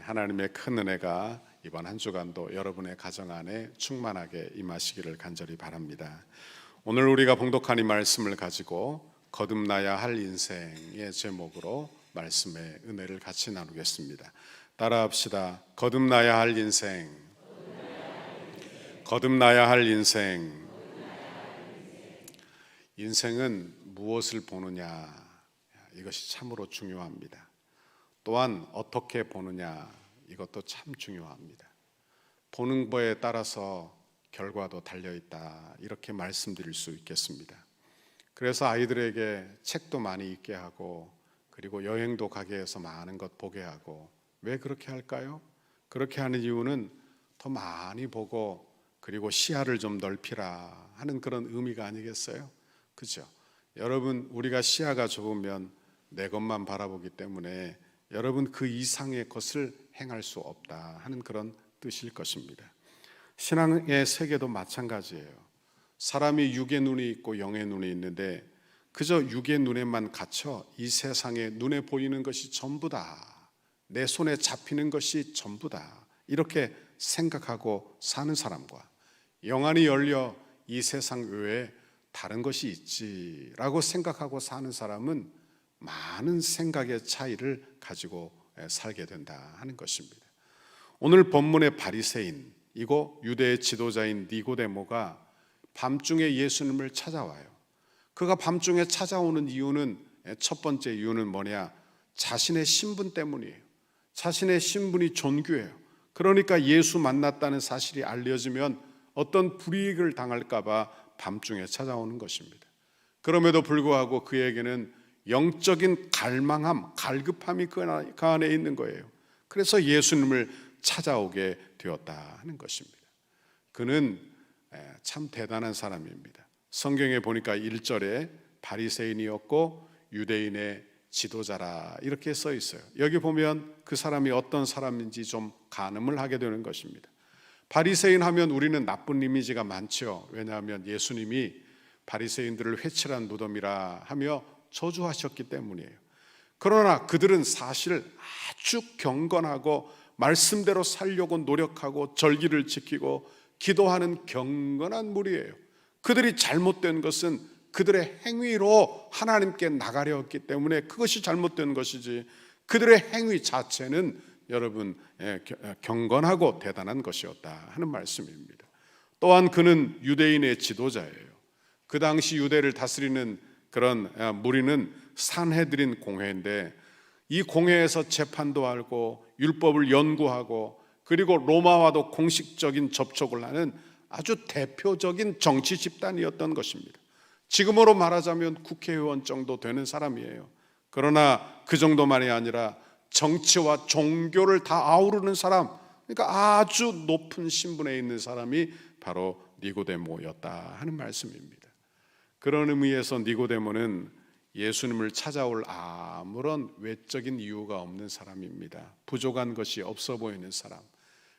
하나님의 큰 은혜가 이번 한 주간도 여러분의 가정 안에 충만하게 임하시기를 간절히 바랍니다. 오늘 우리가 봉독한 이 말씀을 가지고 거듭나야 할 인생의 제목으로 말씀의 은혜를 같이 나누겠습니다. 따라합시다. 거듭나야 할 인생. 거듭나야 할 인생. 인생은 무엇을 보느냐, 이것이 참으로 중요합니다. 또한 어떻게 보느냐, 이것도 참 중요합니다. 보는 거에 따라서 결과도 달려있다, 이렇게 말씀드릴 수 있겠습니다. 그래서 아이들에게 책도 많이 읽게 하고, 그리고 여행도 가게 해서 많은 것 보게 하고. 왜 그렇게 할까요? 그렇게 하는 이유는 더 많이 보고, 그리고 시야를 좀 넓히라 하는 그런 의미가 아니겠어요? 그죠? 여러분, 우리가 시야가 좁으면 내 것만 바라보기 때문에 여러분 그 이상의 것을 행할 수 없다 하는 그런 뜻일 것입니다. 신앙의 세계도 마찬가지예요. 사람이 육의 눈이 있고 영의 눈이 있는데 그저 육의 눈에만 갇혀 이 세상에 눈에 보이는 것이 전부다, 내 손에 잡히는 것이 전부다, 이렇게 생각하고 사는 사람과 영안이 열려 이 세상 외에 다른 것이 있지라고 생각하고 사는 사람은 많은 생각의 차이를 가지고 살게 된다 하는 것입니다. 오늘 본문의 바리새인, 이고 유대의 지도자인 니고데모가 밤중에 예수님을 찾아와요. 그가 밤중에 찾아오는 이유는, 첫 번째 이유는 뭐냐? 자신의 신분 때문이에요. 자신의 신분이 존귀해요. 그러니까 예수 만났다는 사실이 알려지면 어떤 불이익을 당할까 봐 밤중에 찾아오는 것입니다. 그럼에도 불구하고 그에게는 영적인 갈망함, 갈급함이 그 안에 있는 거예요. 그래서 예수님을 찾아오게 되었다 하는 것입니다. 그는 참 대단한 사람입니다. 성경에 보니까 1절에 바리새인이었고 유대인의 지도자라 이렇게 써 있어요. 여기 보면 그 사람이 어떤 사람인지 좀 가늠을 하게 되는 것입니다. 바리새인 하면 우리는 나쁜 이미지가 많죠. 왜냐하면 예수님이 바리새인들을 회칠한 무덤이라 하며 저주하셨기 때문이에요. 그러나 그들은 사실 아주 경건하고 말씀대로 살려고 노력하고 절기를 지키고 기도하는 경건한 무리예요. 그들이 잘못된 것은 그들의 행위로 하나님께 나가려 했기 때문에 그것이 잘못된 것이지, 그들의 행위 자체는 여러분 경건하고 대단한 것이었다 하는 말씀입니다. 또한 그는 유대인의 지도자예요. 그 당시 유대를 다스리는 그런 무리는 산헤드린 공회인데, 이 공회에서 재판도 하고 율법을 연구하고 그리고 로마와도 공식적인 접촉을 하는 아주 대표적인 정치 집단이었던 것입니다. 지금으로 말하자면 국회의원 정도 되는 사람이에요. 그러나 그 정도만이 아니라 정치와 종교를 다 아우르는 사람, 그러니까 아주 높은 신분에 있는 사람이 바로 니고데모였다 하는 말씀입니다. 그런 의미에서 니고데모는 예수님을 찾아올 아무런 외적인 이유가 없는 사람입니다. 부족한 것이 없어 보이는 사람.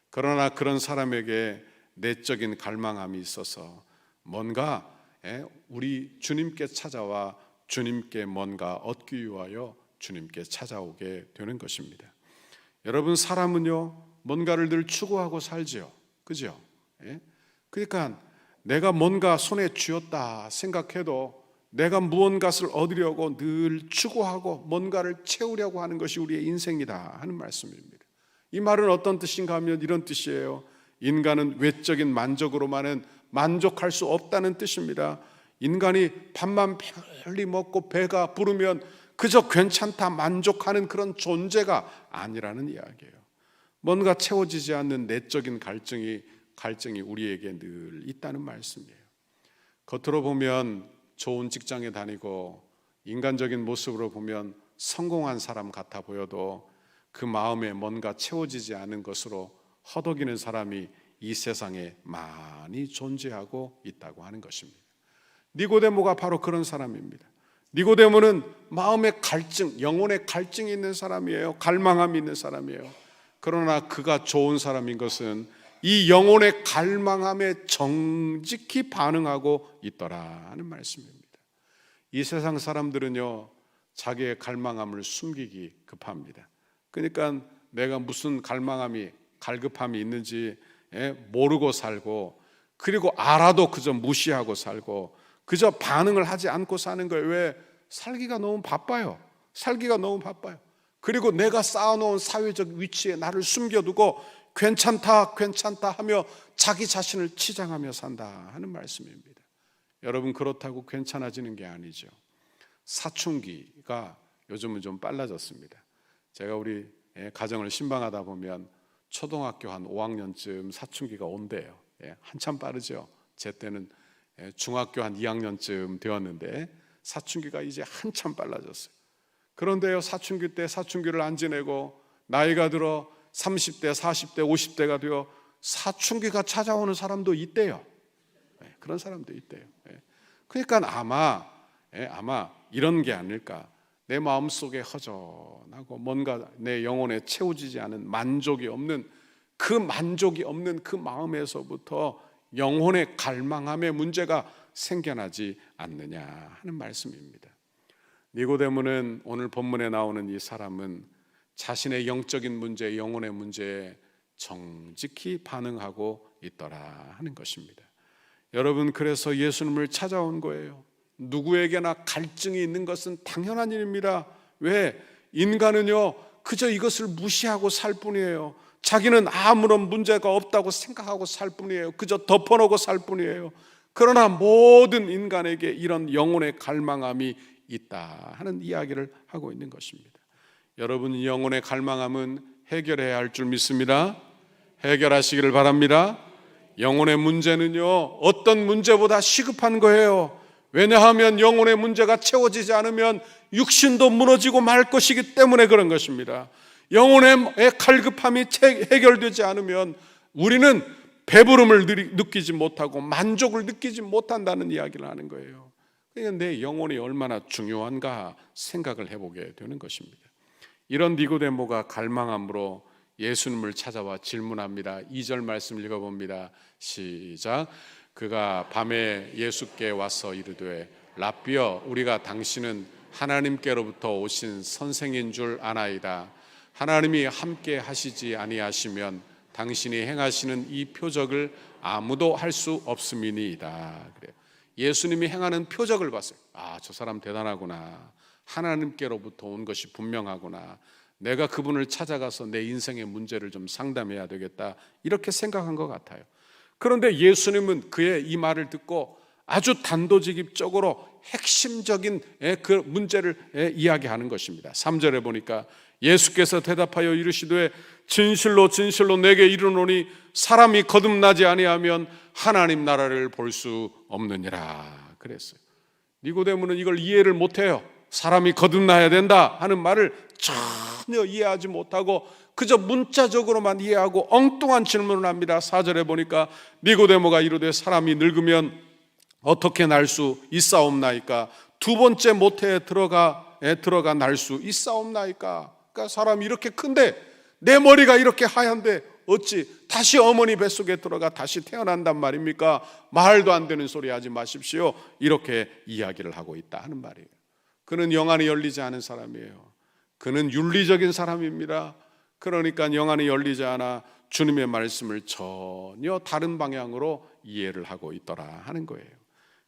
그러나 그런 사람에게 내적인 갈망함이 있어서 뭔가 우리 주님께 찾아와 주님께 뭔가 얻기 위하여 주님께 찾아오게 되는 것입니다. 여러분, 사람은요 뭔가를 늘 추구하고 살지요. 그죠? 그러니까 내가 뭔가 손에 쥐었다 생각해도 내가 무언가를 얻으려고 늘 추구하고 뭔가를 채우려고 하는 것이 우리의 인생이다 하는 말씀입니다. 이 말은 어떤 뜻인가 하면 이런 뜻이에요. 인간은 외적인 만족으로만은 만족할 수 없다는 뜻입니다. 인간이 밥만 편리 먹고 배가 부르면 그저 괜찮다 만족하는 그런 존재가 아니라는 이야기예요. 뭔가 채워지지 않는 내적인 갈증이 우리에게 늘 있다는 말씀이에요. 겉으로 보면 좋은 직장에 다니고 인간적인 모습으로 보면 성공한 사람 같아 보여도 그 마음에 뭔가 채워지지 않은 것으로 허덕이는 사람이 이 세상에 많이 존재하고 있다고 하는 것입니다. 니고데모가 바로 그런 사람입니다. 니고데모는 마음의 갈증, 영혼의 갈증이 있는 사람이에요. 갈망함이 있는 사람이에요. 그러나 그가 좋은 사람인 것은 이 영혼의 갈망함에 정직히 반응하고 있더라 하는 말씀입니다. 이 세상 사람들은요 자기의 갈망함을 숨기기 급합니다. 그러니까 내가 무슨 갈급함이 있는지 모르고 살고, 그리고 알아도 그저 무시하고 살고, 그저 반응을 하지 않고 사는 거예요. 왜? 살기가 너무 바빠요. 살기가 너무 바빠요. 그리고 내가 쌓아놓은 사회적 위치에 나를 숨겨두고 괜찮다 괜찮다 하며 자기 자신을 치장하며 산다 하는 말씀입니다. 여러분, 그렇다고 괜찮아지는 게 아니죠. 사춘기가 요즘은 좀 빨라졌습니다. 제가 우리 가정을 신방하다 보면 초등학교 한 5학년쯤 사춘기가 온대요. 한참 빠르죠. 제 때는 중학교 한 2학년쯤 되었는데 사춘기가 이제 한참 빨라졌어요. 그런데요, 사춘기 때 사춘기를 안 지내고 나이가 들어 30대, 40대, 50대가 되어 사춘기가 찾아오는 사람도 있대요. 그런 사람도 있대요. 그러니까 아마 이런 게 아닐까. 내 마음속에 허전하고 뭔가 내 영혼에 채워지지 않은 만족이 없는 그 마음에서부터 영혼의 갈망함의 문제가 생겨나지 않느냐 하는 말씀입니다. 니고데모는 오늘 본문에 나오는 이 사람은 자신의 영적인 문제, 영혼의 문제에 정직히 반응하고 있더라 하는 것입니다. 여러분, 그래서 예수님을 찾아온 거예요. 누구에게나 갈증이 있는 것은 당연한 일입니다. 왜? 인간은요, 그저 이것을 무시하고 살 뿐이에요. 자기는 아무런 문제가 없다고 생각하고 살 뿐이에요. 그저 덮어놓고 살 뿐이에요. 그러나 모든 인간에게 이런 영혼의 갈망함이 있다 하는 이야기를 하고 있는 것입니다. 여러분, 영혼의 갈망함은 해결해야 할 줄 믿습니다. 해결하시기를 바랍니다. 영혼의 문제는요, 어떤 문제보다 시급한 거예요. 왜냐하면 영혼의 문제가 채워지지 않으면 육신도 무너지고 말 것이기 때문에 그런 것입니다. 영혼의 갈급함이 해결되지 않으면 우리는 배부름을 느끼지 못하고 만족을 느끼지 못한다는 이야기를 하는 거예요. 그러니까 내 영혼이 얼마나 중요한가 생각을 해보게 되는 것입니다. 이런 니고데모가 갈망함으로 예수님을 찾아와 질문합니다. 2절 말씀 읽어봅니다. 시작. 그가 밤에 예수께 와서 이르되 랍비여, 우리가 당신은 하나님께로부터 오신 선생인 줄 아나이다. 하나님이 함께 하시지 아니하시면 당신이 행하시는 이 표적을 아무도 할 수 없음이니이다. 그래요. 예수님이 행하는 표적을 봤어요. 저 사람 대단하구나. 하나님께로부터 온 것이 분명하구나. 내가 그분을 찾아가서 내 인생의 문제를 좀 상담해야 되겠다, 이렇게 생각한 것 같아요. 그런데 예수님은 그의 이 말을 듣고 아주 단도직입적으로 핵심적인 그 문제를 이야기하는 것입니다. 3절에 보니까 예수께서 대답하여 이르시되 진실로 진실로 내게 이르노니 사람이 거듭나지 아니하면 하나님 나라를 볼 수 없느니라 그랬어요. 니고데모는 이걸 이해를 못해요. 사람이 거듭나야 된다 하는 말을 전혀 이해하지 못하고 그저 문자적으로만 이해하고 엉뚱한 질문을 합니다. 4절에 보니까 니고데모가 이르되 사람이 늙으면 어떻게 날 수 있사옵나이까? 두 번째 모태에 들어가 날 수 있사옵나이까? 그러니까 사람이 이렇게 큰데 내 머리가 이렇게 하얀데 어찌 다시 어머니 뱃속에 들어가 다시 태어난단 말입니까? 말도 안 되는 소리 하지 마십시오. 이렇게 이야기를 하고 있다 하는 말이에요. 그는 영안이 열리지 않은 사람이에요. 그는 윤리적인 사람입니다. 그러니까 영안이 열리지 않아 주님의 말씀을 전혀 다른 방향으로 이해를 하고 있더라 하는 거예요.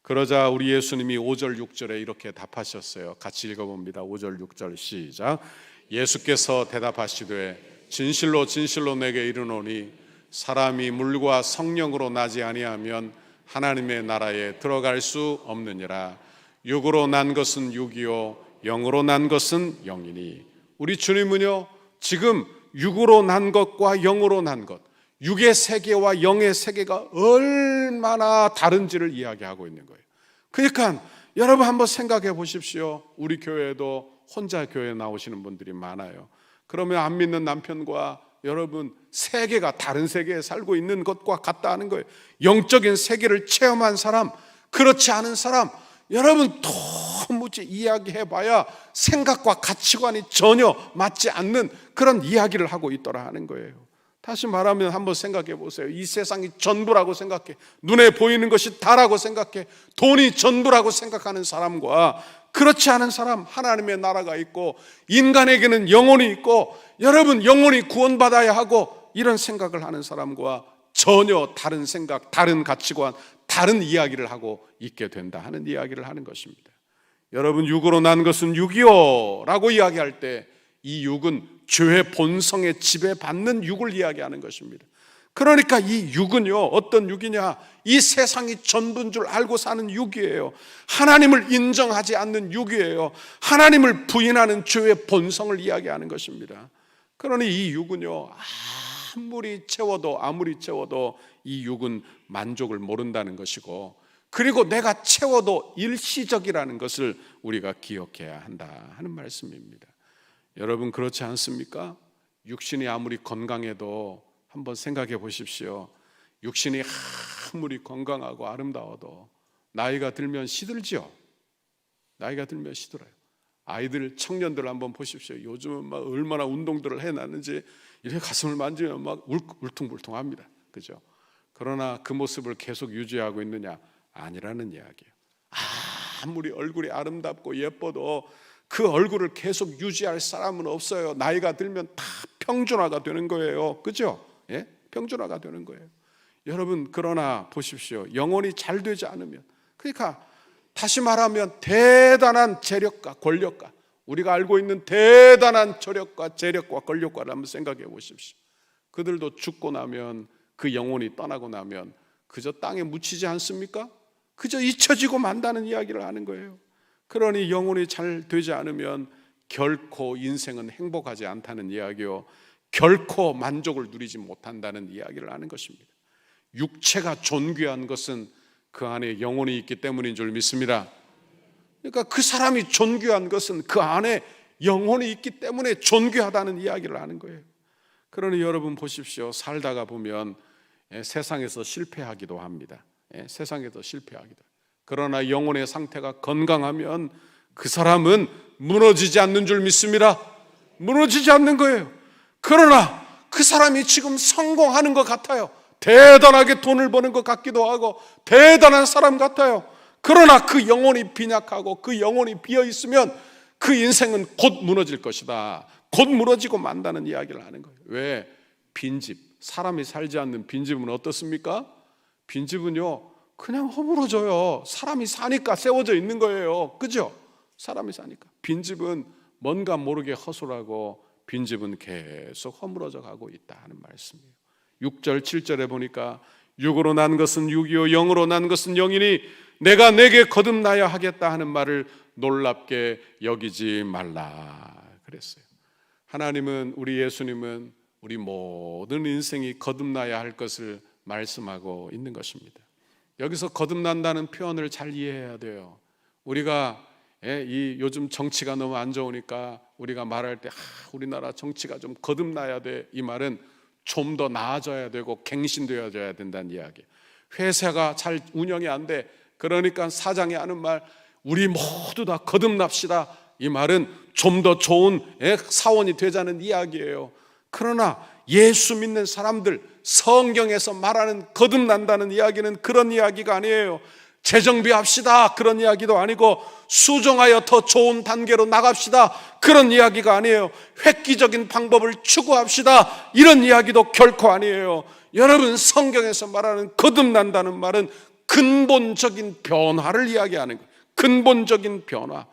그러자 우리 예수님이 5절 6절에 이렇게 답하셨어요. 같이 읽어봅니다. 5절 6절 시작. 예수께서 대답하시되 진실로 진실로 내게 이르노니 사람이 물과 성령으로 나지 아니하면 하나님의 나라에 들어갈 수 없느니라. 육으로 난 것은 육이요 영으로 난 것은 영이니. 우리 주님은요, 지금 육으로 난 것과 영으로 난 것, 육의 세계와 영의 세계가 얼마나 다른지를 이야기하고 있는 거예요. 그러니까 여러분 한번 생각해 보십시오. 우리 교회에도 혼자 교회에 나오시는 분들이 많아요. 그러면 안 믿는 남편과 여러분 세계가 다른 세계에 살고 있는 것과 같다 하는 거예요. 영적인 세계를 체험한 사람, 그렇지 않은 사람, 여러분 도무지 이야기해봐야 생각과 가치관이 전혀 맞지 않는 그런 이야기를 하고 있더라 하는 거예요. 다시 말하면 한번 생각해 보세요. 이 세상이 전부라고 생각해, 눈에 보이는 것이 다라고 생각해, 돈이 전부라고 생각하는 사람과 그렇지 않은 사람, 하나님의 나라가 있고 인간에게는 영혼이 있고 여러분 영혼이 구원받아야 하고 이런 생각을 하는 사람과 전혀 다른 생각, 다른 가치관, 다른 이야기를 하고 있게 된다 하는 이야기를 하는 것입니다. 여러분, 육으로 난 것은 육이요 라고 이야기할 때 이 육은 죄의 본성에 지배받는 육을 이야기하는 것입니다. 그러니까 이 육은요, 어떤 육이냐, 이 세상이 전부인 줄 알고 사는 육이에요. 하나님을 인정하지 않는 육이에요. 하나님을 부인하는 죄의 본성을 이야기하는 것입니다. 그러니 이 육은요, 아무리 채워도 이 육은 만족을 모른다는 것이고, 그리고 내가 채워도 일시적이라는 것을 우리가 기억해야 한다 하는 말씀입니다. 여러분, 그렇지 않습니까? 육신이 아무리 건강해도 한번 생각해 보십시오. 육신이 아무리 건강하고 아름다워도 나이가 들면 시들지요. 나이가 들면 시들어요. 아이들, 청년들 한번 보십시오. 요즘은 막 얼마나 운동들을 해놨는지 이렇게 가슴을 만지면 막 울퉁불퉁합니다. 그죠? 그러나 그 모습을 계속 유지하고 있느냐? 아니라는 이야기예요. 아무리 얼굴이 아름답고 예뻐도 그 얼굴을 계속 유지할 사람은 없어요. 나이가 들면 다 평준화가 되는 거예요. 그죠? 예? 평준화가 되는 거예요. 여러분, 그러나 보십시오. 영혼이 잘 되지 않으면, 그러니까 다시 말하면 대단한 재력가, 권력가, 우리가 알고 있는 대단한 재력과 권력가를 한번 생각해 보십시오. 그들도 죽고 나면, 그 영혼이 떠나고 나면 그저 땅에 묻히지 않습니까? 그저 잊혀지고 만다는 이야기를 하는 거예요. 그러니 영혼이 잘 되지 않으면 결코 인생은 행복하지 않다는 이야기요, 결코 만족을 누리지 못한다는 이야기를 하는 것입니다. 육체가 존귀한 것은 그 안에 영혼이 있기 때문인 줄 믿습니다. 그러니까 그 사람이 존귀한 것은 그 안에 영혼이 있기 때문에 존귀하다는 이야기를 하는 거예요. 그러니 여러분 보십시오. 살다가 보면 세상에서 실패하기도 합니다. 세상에서 실패하기도. 그러나 영혼의 상태가 건강하면 그 사람은 무너지지 않는 줄 믿습니다. 무너지지 않는 거예요. 그러나 그 사람이 지금 성공하는 것 같아요. 대단하게 돈을 버는 것 같기도 하고 대단한 사람 같아요. 그러나 그 영혼이 빈약하고 그 영혼이 비어 있으면 그 인생은 곧 무너질 것이다. 곧 무너지고 만다는 이야기를 하는 거예요. 왜? 빈집, 사람이 살지 않는 빈집은 어떻습니까? 빈집은요, 그냥 허물어져요. 사람이 사니까 세워져 있는 거예요. 그죠? 사람이 사니까. 빈집은 뭔가 모르게 허술하고 빈집은 계속 허물어져 가고 있다 하는 말씀이에요. 6절 7절에 보니까 육으로 난 것은 육이요 영으로 난 것은 영이니 내가 내게 거듭나야 하겠다 하는 말을 놀랍게 여기지 말라 그랬어요. 하나님은, 우리 예수님은 우리 모든 인생이 거듭나야 할 것을 말씀하고 있는 것입니다. 여기서 거듭난다는 표현을 잘 이해해야 돼요. 우리가 이 요즘 정치가 너무 안 좋으니까 우리가 말할 때 우리나라 정치가 좀 거듭나야 돼, 이 말은 좀 더 나아져야 되고 갱신되어져야 된다는 이야기. 회사가 잘 운영이 안 돼, 그러니까 사장이 하는 말, 우리 모두 다 거듭납시다, 이 말은 좀 더 좋은 사원이 되자는 이야기예요. 그러나 예수 믿는 사람들, 성경에서 말하는 거듭난다는 이야기는 그런 이야기가 아니에요. 재정비합시다, 그런 이야기도 아니고 수정하여 더 좋은 단계로 나갑시다, 그런 이야기가 아니에요. 획기적인 방법을 추구합시다, 이런 이야기도 결코 아니에요. 여러분, 성경에서 말하는 거듭난다는 말은 근본적인 변화를 이야기하는 거예요. 근본적인 변화.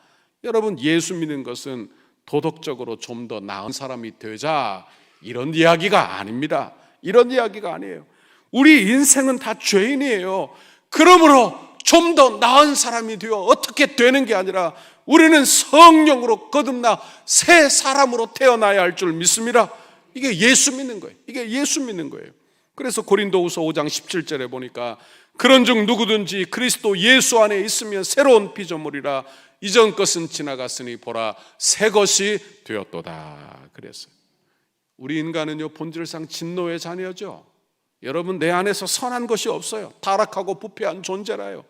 여러분, 예수 믿는 것은 도덕적으로 좀 더 나은 사람이 되자, 이런 이야기가 아닙니다. 이런 이야기가 아니에요. 우리 인생은 다 죄인이에요. 그러므로 좀 더 나은 사람이 되어 어떻게 되는 게 아니라 우리는 성령으로 거듭나 새 사람으로 태어나야 할 줄 믿습니다. 이게 예수 믿는 거예요. 이게 예수 믿는 거예요. 그래서 고린도후서 5장 17절에 보니까 그런즉 누구든지 그리스도 예수 안에 있으면 새로운 피조물이라, 이전 것은 지나갔으니 보라 새 것이 되었도다 그랬어요. 우리 인간은요, 본질상 진노의 자녀죠. 여러분, 내 안에서 선한 것이 없어요. 타락하고 부패한 존재라요.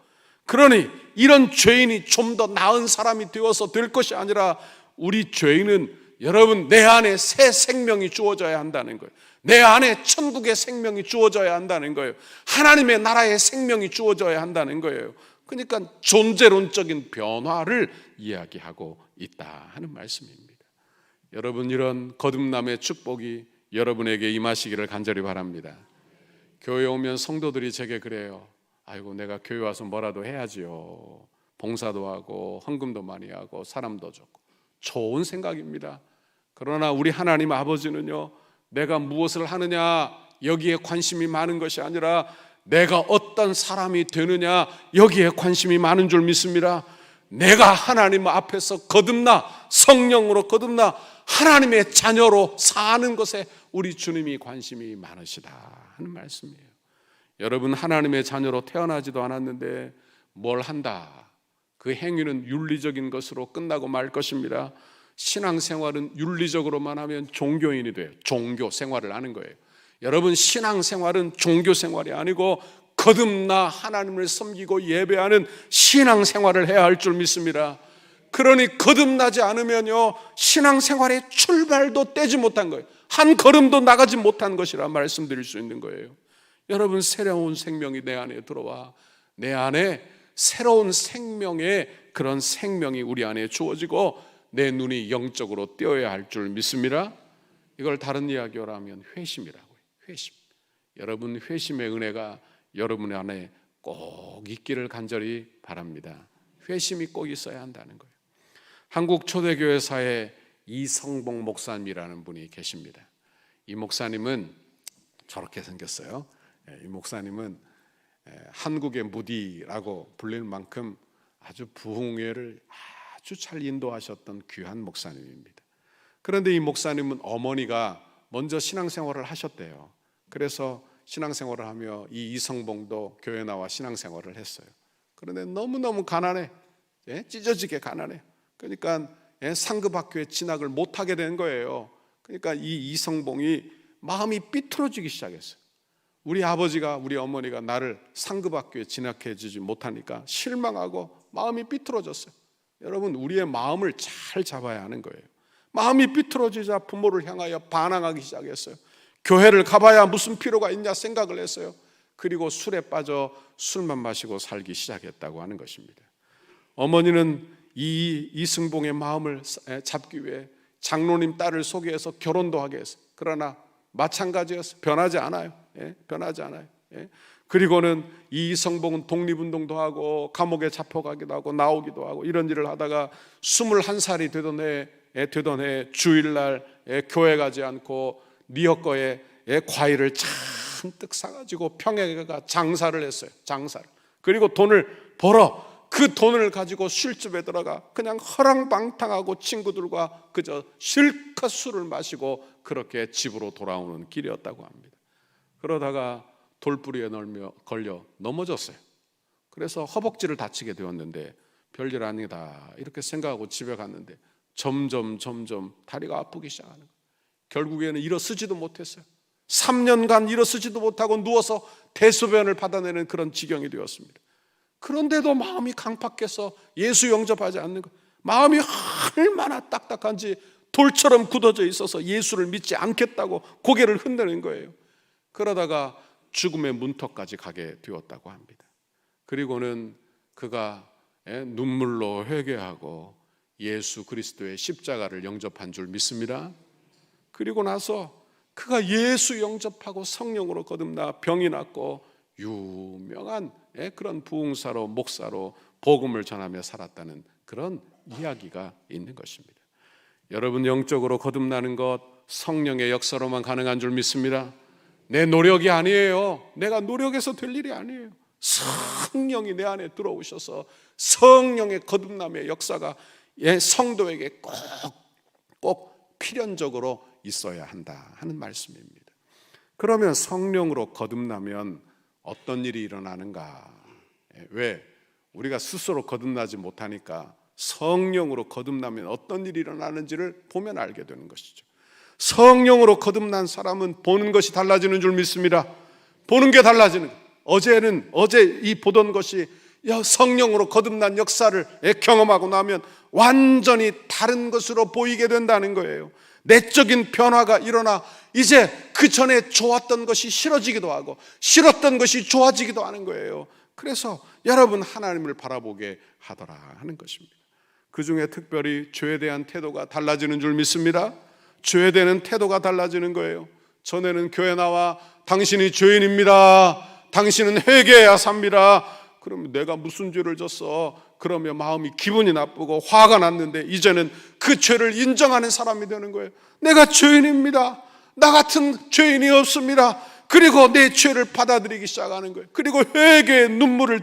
그러니 이런 죄인이 좀 더 나은 사람이 되어서 될 것이 아니라, 우리 죄인은 여러분, 내 안에 새 생명이 주어져야 한다는 거예요. 내 안에 천국의 생명이 주어져야 한다는 거예요. 하나님의 나라의 생명이 주어져야 한다는 거예요. 그러니까 존재론적인 변화를 이야기하고 있다 하는 말씀입니다. 여러분, 이런 거듭남의 축복이 여러분에게 임하시기를 간절히 바랍니다. 교회 오면 성도들이 제게 그래요. 아이고, 내가 교회 와서 뭐라도 해야지요. 봉사도 하고 헌금도 많이 하고 사람도 좋고. 좋은 생각입니다. 그러나 우리 하나님 아버지는요, 내가 무엇을 하느냐 여기에 관심이 많은 것이 아니라 내가 어떤 사람이 되느냐 여기에 관심이 많은 줄 믿습니다. 내가 하나님 앞에서 거듭나 성령으로 거듭나 하나님의 자녀로 사는 것에 우리 주님이 관심이 많으시다 하는 말씀이에요. 여러분, 하나님의 자녀로 태어나지도 않았는데 뭘 한다, 그 행위는 윤리적인 것으로 끝나고 말 것입니다. 신앙생활은 윤리적으로만 하면 종교인이 돼요. 종교 생활을 하는 거예요. 여러분, 신앙생활은 종교생활이 아니고 거듭나 하나님을 섬기고 예배하는 신앙생활을 해야 할 줄 믿습니다. 그러니 거듭나지 않으면요, 신앙생활의 출발도 떼지 못한 거예요. 한 걸음도 나가지 못한 것이라 말씀드릴 수 있는 거예요. 여러분, 새로운 생명이 내 안에 들어와 내 안에 새로운 생명의 그런 생명이 우리 안에 주어지고 내 눈이 영적으로 띄어야 할 줄 믿습니다. 이걸 다른 이야기로 하면 회심이라고요. 회심. 여러분, 회심의 은혜가 여러분 안에 꼭 있기를 간절히 바랍니다. 회심이 꼭 있어야 한다는 거예요. 한국 초대교회사에 이성봉 목사님이라는 분이 계십니다. 이 목사님은 저렇게 생겼어요. 이 목사님은 한국의 무디라고 불릴 만큼 아주 부흥회를 아주 잘 인도하셨던 귀한 목사님입니다. 그런데 이 목사님은 어머니가 먼저 신앙생활을 하셨대요. 그래서 신앙생활을 하며 이 이성봉도 교회 나와 신앙생활을 했어요. 그런데 너무너무 가난해. 찢어지게 가난해. 그러니까 상급학교에 진학을 못하게 된 거예요. 그러니까 이 이성봉이 마음이 삐뚤어지기 시작했어요. 우리 아버지가, 우리 어머니가 나를 상급학교에 진학해 주지 못하니까 실망하고 마음이 삐뚤어졌어요. 여러분, 우리의 마음을 잘 잡아야 하는 거예요. 마음이 삐뚤어지자 부모를 향하여 반항하기 시작했어요. 교회를 가봐야 무슨 필요가 있냐 생각을 했어요. 그리고 술에 빠져 술만 마시고 살기 시작했다고 하는 것입니다. 어머니는 이 이승봉의 마음을 잡기 위해 장로님 딸을 소개해서 결혼도 하게 했어요. 그러나 마찬가지였어요. 변하지 않아요. 변하지 않아요. 그리고는 이 이성봉은 독립운동도 하고 감옥에 잡혀가기도 하고 나오기도 하고 이런 일을 하다가 21살이 되던 해 주일날 교회 가지 않고 리어커에 과일을 잔뜩 사가지고 평양에 가 장사를 했어요. 장사를. 그리고 돈을 벌어 그 돈을 가지고 술집에 들어가 그냥 허랑방탕하고 친구들과 그저 실컷 술을 마시고 그렇게 집으로 돌아오는 길이었다고 합니다. 그러다가 돌부리에 걸려 넘어졌어요. 그래서 허벅지를 다치게 되었는데 별일 아니다 이렇게 생각하고 집에 갔는데 점점 다리가 아프기 시작하는 거예요. 결국에는 일어서지도 못했어요. 3년간 일어서지도 못하고 누워서 대소변을 받아내는 그런 지경이 되었습니다. 그런데도 마음이 강팍해서 예수 영접하지 않는 것, 마음이 얼마나 딱딱한지 돌처럼 굳어져 있어서 예수를 믿지 않겠다고 고개를 흔드는 거예요. 그러다가 죽음의 문턱까지 가게 되었다고 합니다. 그리고는 그가 눈물로 회개하고 예수 그리스도의 십자가를 영접한 줄 믿습니다. 그리고 나서 그가 예수 영접하고 성령으로 거듭나 병이 낫고 유명한 그런 부흥사로 목사로 복음을 전하며 살았다는 그런 이야기가 있는 것입니다. 여러분, 영적으로 거듭나는 것 성령의 역사로만 가능한 줄 믿습니다. 내 노력이 아니에요. 내가 노력해서 될 일이 아니에요. 성령이 내 안에 들어오셔서 성령의 거듭남의 역사가 성도에게 꼭 필연적으로 있어야 한다 하는 말씀입니다. 그러면 성령으로 거듭나면 어떤 일이 일어나는가? 왜? 우리가 스스로 거듭나지 못하니까 성령으로 거듭나면 어떤 일이 일어나는지를 보면 알게 되는 것이죠. 성령으로 거듭난 사람은 보는 것이 달라지는 줄 믿습니다. 보는 게 달라지는 거예요. 어제 이 보던 것이 성령으로 거듭난 역사를 경험하고 나면 완전히 다른 것으로 보이게 된다는 거예요. 내적인 변화가 일어나 이제 그 전에 좋았던 것이 싫어지기도 하고 싫었던 것이 좋아지기도 하는 거예요. 그래서 여러분 하나님을 바라보게 하더라 하는 것입니다. 그 중에 특별히 죄에 대한 태도가 달라지는 줄 믿습니다. 죄에 대한 태도가 달라지는 거예요. 전에는 교회 나와 당신이 죄인입니다, 당신은 회개해야 삽니다. 그러면 내가 무슨 죄를 졌어? 그러면 마음이 기분이 나쁘고 화가 났는데 이제는 그 죄를 인정하는 사람이 되는 거예요. 내가 죄인입니다, 나 같은 죄인이 없습니다. 그리고 내 죄를 받아들이기 시작하는 거예요. 그리고 회개의 눈물을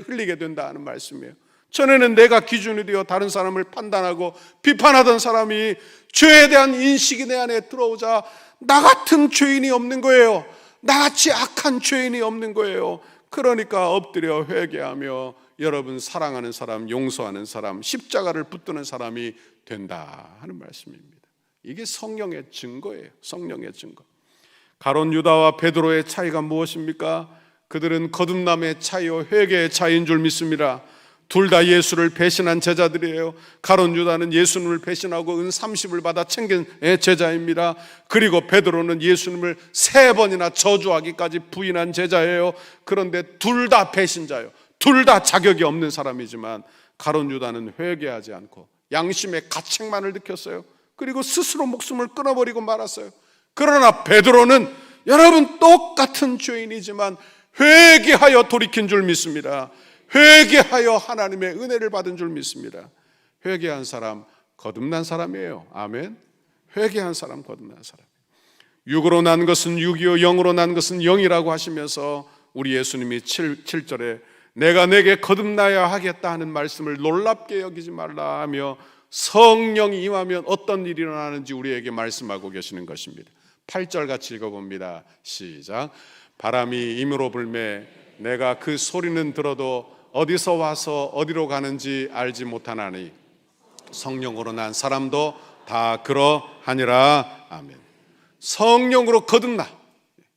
흘리게 된다는 말씀이에요. 전에는 내가 기준이 되어 다른 사람을 판단하고 비판하던 사람이 죄에 대한 인식이 내 안에 들어오자 나 같은 죄인이 없는 거예요. 나같이 악한 죄인이 없는 거예요. 그러니까 엎드려 회개하며 여러분 사랑하는 사람, 용서하는 사람, 십자가를 붙드는 사람이 된다 하는 말씀입니다. 이게 성령의 증거예요. 성령의 증거. 가룟 유다와 베드로의 차이가 무엇입니까? 그들은 거듭남의 차이요 회개의 차이인 줄 믿습니다. 둘 다 예수를 배신한 제자들이에요. 가룟 유다는 예수님을 배신하고 은 30을 받아 챙긴 제자입니다. 그리고 베드로는 예수님을 3번이나 저주하기까지 부인한 제자예요. 그런데 둘 다 배신자예요. 둘 다 자격이 없는 사람이지만 가룟 유다는 회개하지 않고 양심의 가책만을 느꼈어요. 그리고 스스로 목숨을 끊어버리고 말았어요. 그러나 베드로는 여러분 똑같은 죄인이지만 회개하여 돌이킨 줄 믿습니다. 회개하여 하나님의 은혜를 받은 줄 믿습니다. 회개한 사람 거듭난 사람이에요. 아멘. 회개한 사람 거듭난 사람. 육으로 난 것은 육이요 영으로 난 것은 영이라고 하시면서 우리 예수님이 7절에 내가 내게 거듭나야 하겠다 하는 말씀을 놀랍게 여기지 말라 하며 성령이 임하면 어떤 일이 일어나는지 우리에게 말씀하고 계시는 것입니다. 8절 같이 읽어봅니다. 시작. 바람이 임으로 불매 내가 그 소리는 들어도 어디서 와서 어디로 가는지 알지 못하나니 성령으로 난 사람도 다 그러하니라. 아멘. 성령으로 거듭나.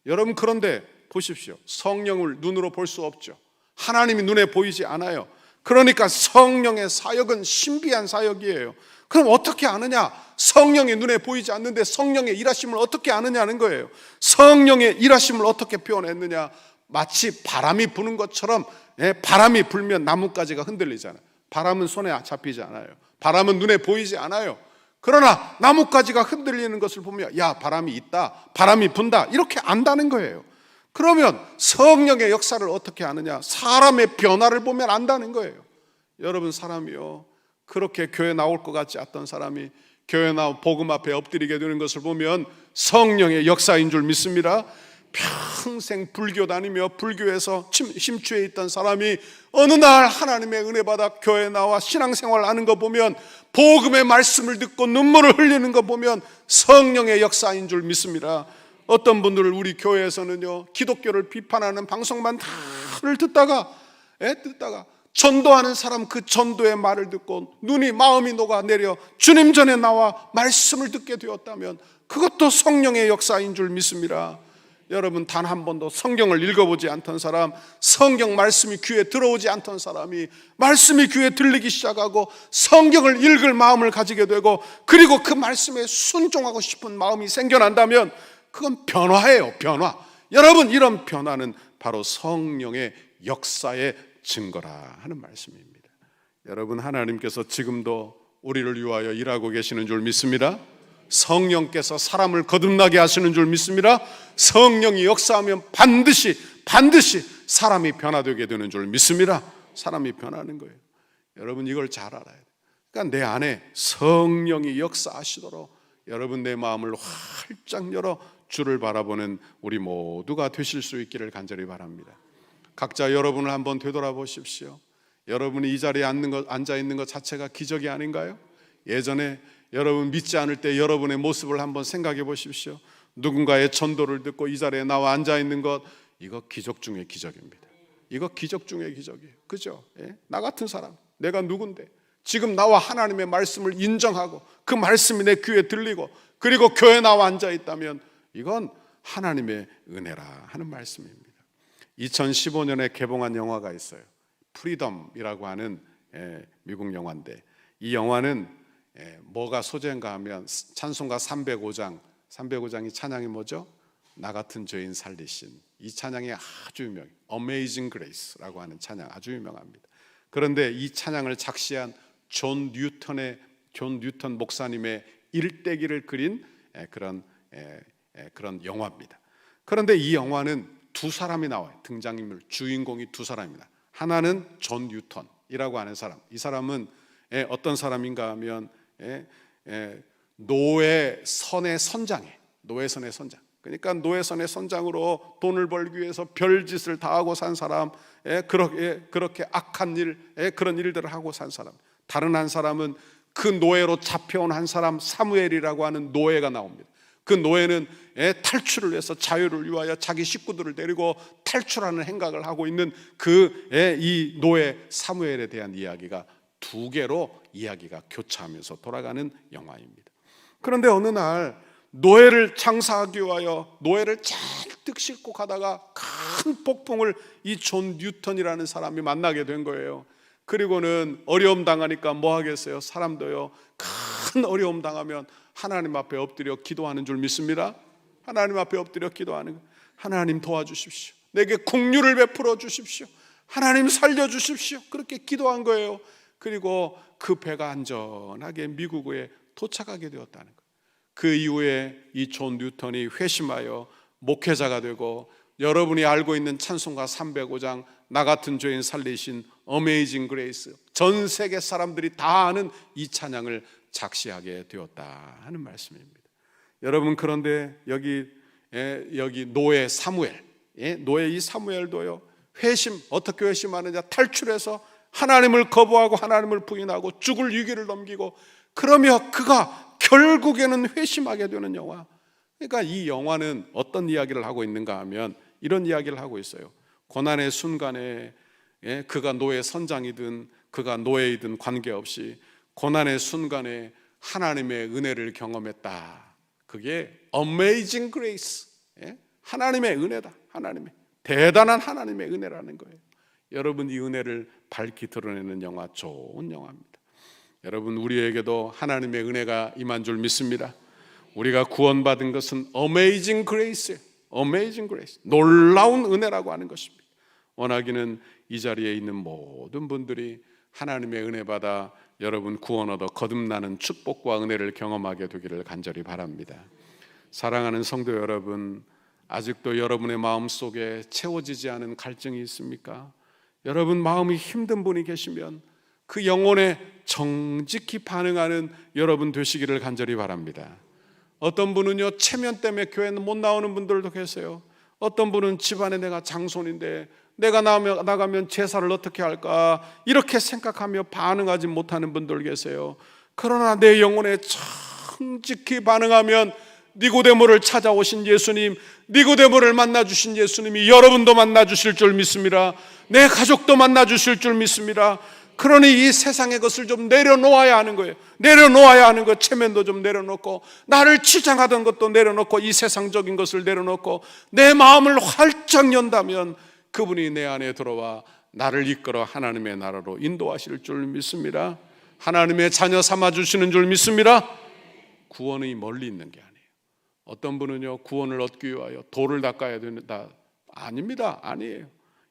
여러분 그런데 보십시오. 성령을 눈으로 볼 수 없죠. 하나님이 눈에 보이지 않아요. 그러니까 성령의 사역은 신비한 사역이에요. 그럼 어떻게 아느냐? 성령의 눈에 보이지 않는데 성령의 일하심을 어떻게 아느냐는 거예요. 성령의 일하심을 어떻게 표현했느냐? 마치 바람이 부는 것처럼 바람이 불면 나뭇가지가 흔들리잖아요. 바람은 손에 잡히지 않아요. 바람은 눈에 보이지 않아요. 그러나 나뭇가지가 흔들리는 것을 보면 야 바람이 있다, 바람이 분다 이렇게 안다는 거예요. 그러면 성령의 역사를 어떻게 아느냐? 사람의 변화를 보면 안다는 거예요. 여러분 사람이요 그렇게 교회 나올 것 같지 않던 사람이 교회 나와 복음 앞에 엎드리게 되는 것을 보면 성령의 역사인 줄 믿습니다. 평생 불교 다니며 불교에서 심취해 있던 사람이 어느 날 하나님의 은혜 받아 교회 나와 신앙생활 하는 거 보면 복음의 말씀을 듣고 눈물을 흘리는 거 보면 성령의 역사인 줄 믿습니다. 어떤 분들을 우리 교회에서는요 기독교를 비판하는 방송만 다를 듣다가 전도하는 사람 그 전도의 말을 듣고 마음이 녹아내려 주님 전에 나와 말씀을 듣게 되었다면 그것도 성령의 역사인 줄 믿습니다. 여러분 단 한 번도 성경을 읽어보지 않던 사람, 성경 말씀이 귀에 들어오지 않던 사람이 말씀이 귀에 들리기 시작하고 성경을 읽을 마음을 가지게 되고 그리고 그 말씀에 순종하고 싶은 마음이 생겨난다면 그건 변화예요. 변화. 여러분 이런 변화는 바로 성령의 역사의 증거라 하는 말씀입니다. 여러분 하나님께서 지금도 우리를 위하여 일하고 계시는 줄 믿습니다. 성령께서 사람을 거듭나게 하시는 줄 믿습니다. 성령이 역사하면 반드시 사람이 변화되게 되는 줄 믿습니다. 사람이 변하는 거예요. 여러분 이걸 잘 알아야 돼요. 그러니까 내 안에 성령이 역사하시도록 여러분 내 마음을 활짝 열어 주를 바라보는 우리 모두가 되실 수 있기를 간절히 바랍니다. 각자 여러분을 한번 되돌아보십시오. 여러분이 이 자리에 앉아 있는 것 자체가 기적이 아닌가요? 예전에 여러분 믿지 않을 때 여러분의 모습을 한번 생각해 보십시오. 누군가의 전도를 듣고 이 자리에 나와 앉아 있는 것, 이거 기적 중의 기적입니다. 이거 기적 중의 기적이에요. 그죠? 나 같은 사람, 내가 누군데 지금 나와 하나님의 말씀을 인정하고 그 말씀이 내 귀에 들리고 그리고 교회에 나와 앉아 있다면 이건 하나님의 은혜라 하는 말씀입니다. 2015년에 개봉한 영화가 있어요. 프리덤이라고 하는 미국 영화인데 이 영화는 뭐가 소재인가 하면 찬송가 305장이 찬양이 뭐죠? 나 같은 죄인 살리신 이 찬양이 아주 유명해요. Amazing Grace라고 하는 찬양 아주 유명합니다. 그런데 이 찬양을 작시한 존 뉴턴 목사님의 일대기를 그린 그런 영화입니다. 그런데 이 영화는 두 사람이 나와요. 등장인물 주인공이 두 사람입니다. 하나는 존 뉴턴이라고 하는 사람. 이 사람은 어떤 사람인가 하면 노예선의 선장이에요. 노예선의 선장. 그러니까 노예선의 선장으로 돈을 벌기 위해서 별짓을 다 하고 산 사람, 그렇게 악한 일, 그런 일들을 하고 산 사람. 다른 한 사람은 그 노예로 잡혀온 한 사람 사무엘이라고 하는 노예가 나옵니다. 그 노예는 탈출을 위해서 자유를 위하여 자기 식구들을 데리고 탈출하는 행각을 하고 있는 이 노예 사무엘에 대한 이야기가 두 개로 이야기가 교차하면서 돌아가는 영화입니다. 그런데 어느 날 노예를 장사하기 위하여 노예를 잔뜩 싣고 가다가 큰 폭풍을 이 존 뉴턴이라는 사람이 만나게 된 거예요. 그리고는 어려움 당하니까 뭐 하겠어요? 사람도요, 큰 어려움 당하면 하나님 앞에 엎드려 기도하는 줄 믿습니다. 하나님 앞에 엎드려 기도하는 거. 하나님 도와주십시오. 내게 긍휼을 베풀어 주십시오. 하나님 살려주십시오. 그렇게 기도한 거예요. 그리고 그 배가 안전하게 미국에 도착하게 되었다는 거예요. 그 이후에 이 존 뉴턴이 회심하여 목회자가 되고, 여러분이 알고 있는 찬송가 305장 나 같은 죄인 살리신 어메이징 그레이스, 전 세계 사람들이 다 아는 이 찬양을 작시하게 되었다 하는 말씀입니다. 여러분, 그런데 여기 노예 사무엘, 노예 이 사무엘도요, 어떻게 회심하느냐? 탈출해서 하나님을 거부하고 하나님을 부인하고 죽을 위기를 넘기고, 그러며 그가 결국에는 회심하게 되는 영화. 그러니까 이 영화는 어떤 이야기를 하고 있는가 하면 이런 이야기를 하고 있어요. 고난의 순간에 그가 노예 선장이든 그가 노예이든 관계없이 고난의 순간에 하나님의 은혜를 경험했다. 그게 Amazing Grace, 하나님의 은혜다. 하나님의 대단한 하나님의 은혜라는 거예요. 여러분, 이 은혜를 밝히 드러내는 영화, 좋은 영화입니다. 여러분, 우리에게도 하나님의 은혜가 임한 줄 믿습니다. 우리가 구원받은 것은 Amazing Grace, Amazing Grace, 놀라운 은혜라고 하는 것입니다. 원하기는 이 자리에 있는 모든 분들이 하나님의 은혜 받아 여러분 구원 얻어 거듭나는 축복과 은혜를 경험하게 되기를 간절히 바랍니다. 사랑하는 성도 여러분, 아직도 여러분의 마음속에 채워지지 않은 갈증이 있습니까? 여러분 마음이 힘든 분이 계시면 그 영혼에 정직히 반응하는 여러분 되시기를 간절히 바랍니다. 어떤 분은요, 체면 때문에 교회는 못 나오는 분들도 계세요. 어떤 분은 집안에 내가 장손인데 내가 나가면 제사를 어떻게 할까 이렇게 생각하며 반응하지 못하는 분들 계세요. 그러나 내 영혼에 정직히 반응하면 니고데모를 찾아오신 예수님, 니고데모를 만나주신 예수님이 여러분도 만나주실 줄 믿습니다. 내 가족도 만나주실 줄 믿습니다. 그러니 이 세상의 것을 좀 내려놓아야 하는 거예요. 내려놓아야 하는 것, 체면도 좀 내려놓고, 나를 치장하던 것도 내려놓고, 이 세상적인 것을 내려놓고 내 마음을 활짝 연다면 그분이 내 안에 들어와 나를 이끌어 하나님의 나라로 인도하실 줄 믿습니다. 하나님의 자녀 삼아주시는 줄 믿습니다. 구원이 멀리 있는 게 아니에요. 어떤 분은요, 구원을 얻기 위하여 돌을 닦아야 된다. 아닙니다. 아니에요.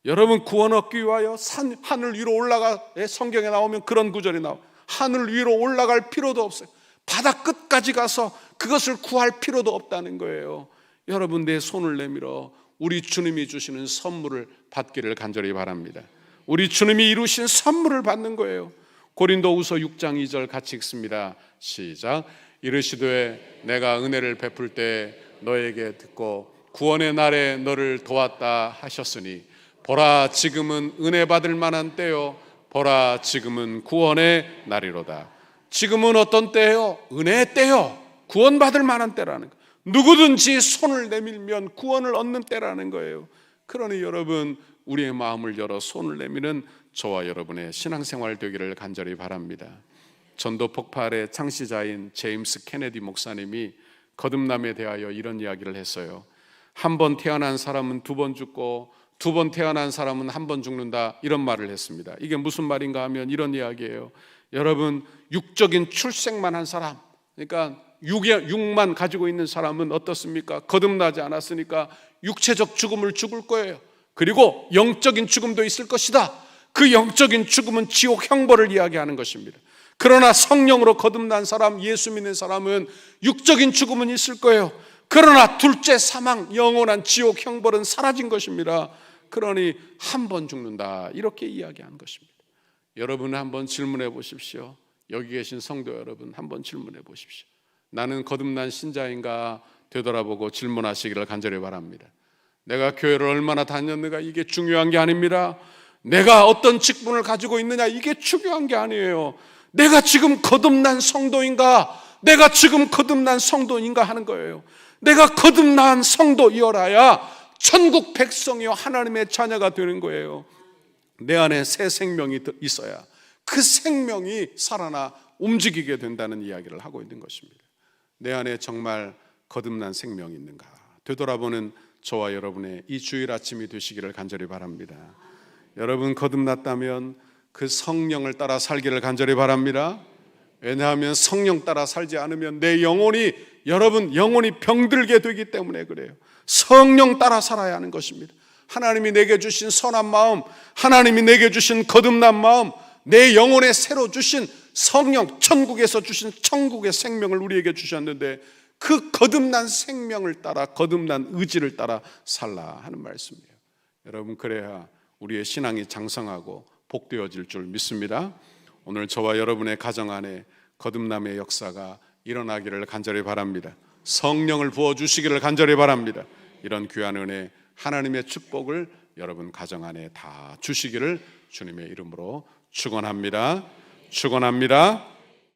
여러분, 구원 얻기 위하여 하늘 위로 올라가, 성경에 나오면 그런 구절이 나와요. 하늘 위로 올라갈 필요도 없어요. 바다 끝까지 가서 그것을 구할 필요도 없다는 거예요. 여러분, 내 손을 내밀어 우리 주님이 주시는 선물을 받기를 간절히 바랍니다. 우리 주님이 이루신 선물을 받는 거예요. 고린도후서 6장 2절 같이 읽습니다. 시작. 이르시되 내가 은혜를 베풀 때 너에게 듣고 구원의 날에 너를 도왔다 하셨으니 보라, 지금은 은혜 받을 만한 때요, 보라, 지금은 구원의 날이로다. 지금은 어떤 때요? 은혜의 때요. 구원받을 만한 때라는 거예요. 누구든지 손을 내밀면 구원을 얻는 때라는 거예요. 그러니 여러분, 우리의 마음을 열어 손을 내미는 저와 여러분의 신앙생활 되기를 간절히 바랍니다. 전도 폭발의 창시자인 제임스 케네디 목사님이 거듭남에 대하여 이런 이야기를 했어요. 한 번 태어난 사람은 두 번 죽고 두 번 태어난 사람은 한 번 죽는다, 이런 말을 했습니다. 이게 무슨 말인가 하면 이런 이야기예요. 여러분, 육적인 출생만 한 사람, 그러니까 육만 가지고 있는 사람은 어떻습니까? 거듭나지 않았으니까 육체적 죽음을 죽을 거예요. 그리고 영적인 죽음도 있을 것이다. 그 영적인 죽음은 지옥 형벌을 이야기하는 것입니다. 그러나 성령으로 거듭난 사람, 예수 믿는 사람은 육적인 죽음은 있을 거예요. 그러나 둘째 사망, 영원한 지옥 형벌은 사라진 것입니다. 그러니 한 번 죽는다, 이렇게 이야기한 것입니다. 여러분 한번 질문해 보십시오. 여기 계신 성도 여러분 한번 질문해 보십시오. 나는 거듭난 신자인가 되돌아보고 질문하시기를 간절히 바랍니다. 내가 교회를 얼마나 다녔는가, 이게 중요한 게 아닙니다. 내가 어떤 직분을 가지고 있느냐, 이게 중요한 게 아니에요. 내가 지금 거듭난 성도인가, 내가 지금 거듭난 성도인가 하는 거예요. 내가 거듭난 성도이어라야 천국 백성이요 하나님의 자녀가 되는 거예요. 내 안에 새 생명이 있어야 그 생명이 살아나 움직이게 된다는 이야기를 하고 있는 것입니다. 내 안에 정말 거듭난 생명이 있는가 되돌아보는 저와 여러분의 이 주일 아침이 되시기를 간절히 바랍니다. 여러분 거듭났다면 그 성령을 따라 살기를 간절히 바랍니다. 왜냐하면 성령 따라 살지 않으면 내 영혼이, 여러분 영혼이 병들게 되기 때문에 그래요. 성령 따라 살아야 하는 것입니다. 하나님이 내게 주신 선한 마음, 하나님이 내게 주신 거듭난 마음, 내 영혼에 새로 주신 성령, 천국에서 주신 천국의 생명을 우리에게 주셨는데 그 거듭난 생명을 따라, 거듭난 의지를 따라 살라 하는 말씀이에요. 여러분 그래야 우리의 신앙이 장성하고 복되어질 줄 믿습니다. 오늘 저와 여러분의 가정 안에 거듭남의 역사가 일어나기를 간절히 바랍니다. 성령을 부어주시기를 간절히 바랍니다. 이런 귀한 은혜, 하나님의 축복을 여러분 가정 안에 다 주시기를 주님의 이름으로 축원합니다. 축원합니다.